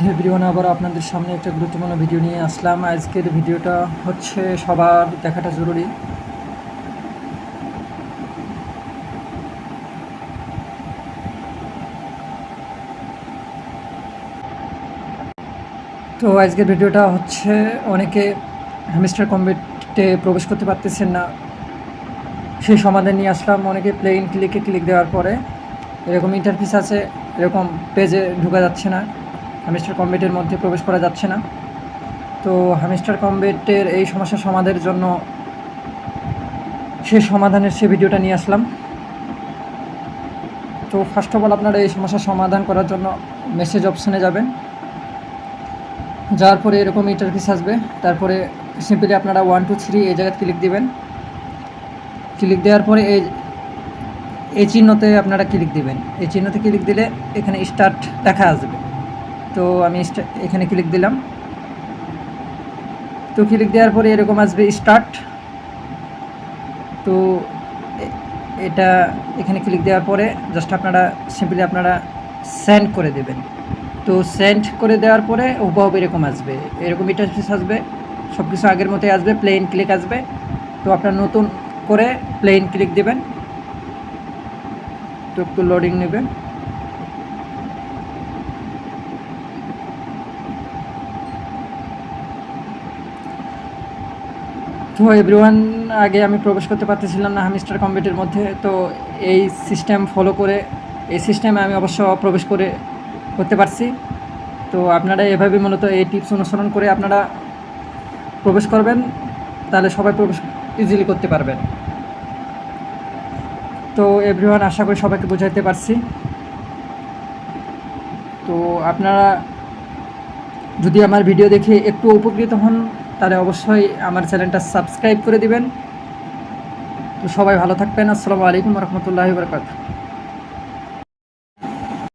Everyone, আবার আপনাদের সামনে একটা গুরুত্বপূর্ণ ভিডিও নিয়ে আসলাম। আজকের ভিডিওটা হচ্ছে সবার দেখাটা জরুরি। তো আজকের ভিডিওটা হচ্ছে অনেকে হ্যামস্টার কম্বেটে প্রবেশ করতে পারতেছেন না, সেই সমাধান নিয়ে আসলাম। অনেকে প্লেইন ক্লিক দেওয়ার পরে এরকম ইন্টারফেস আছে, এরকম পেজে ঢোকা যাচ্ছে না, হ্যামস্টার কম্বেটের মধ্যে প্রবেশ করা যাচ্ছে না। তো হ্যামস্টার কম্বেটের এই সমস্যার সমাধানের জন্য সে ভিডিওটা নিয়ে আসলাম। তো ফার্স্ট অফ অল আপনারা এই সমস্যার সমাধান করার জন্য মেসেজ অপশানে যাবেন। যাওয়ার পরে এরকম ইন্টারফেস আসবে, তারপরে সিম্পলি আপনারা 1 2 3 এই জায়গায় ক্লিক দিবেন। ক্লিক দেওয়ার পরে এই চিহ্নতে আপনারা ক্লিক দিবেন। এই চিহ্নতে ক্লিক দিলে এখানে স্টার্ট দেখা আসবে। তো আমি এখানে ক্লিক দিলাম। তো ক্লিক দেওয়ার পরে এরকম আসবে স্টার্ট। তো এটা এখানে ক্লিক দেওয়ার পরে জাস্ট আপনারা সিম্পলি সেন্ড করে দেবেন। তো সেন্ড করে দেওয়ার পরে হুবহু এরকম আসবে, এরকম ইন্টারফেস আসবে, সব কিছু আগের মতোই আসবে, প্লেন ক্লিক আসবে। তো আপনার নতুন করে প্লেন ক্লিক দেবেন। তো একটু লোডিং নেবে। তো এভরিওয়ান, আগে আমি প্রবেশ করতে পারতেছিলাম না হ্যামস্টার কম্বেটের মধ্যে। তো এই সিস্টেম ফলো করে, এই সিস্টেমে আমি অবশ্য প্রবেশ করতে পারছি। তো আপনারা এভাবে মূলত এই টিপস অনুসরণ করে আপনারা প্রবেশ করবেন, তাহলে সবাই প্রবেশ ইজিলি করতে পারবেন। তো এভরিওয়ান, আশা করি সবাইকে বোঝাতে পারছি। তো আপনারা যদি আমার ভিডিও দেখে একটু উপকৃত হন, তাহলে অবশ্যই আমার চ্যানেলটা সাবস্ক্রাইব করে দিবেন। তো সবাই ভালো থাকবেন। আসসালামু আলাইকুম ওয়া রাহমাতুল্লাহি ওয়া বারাকাতুহু।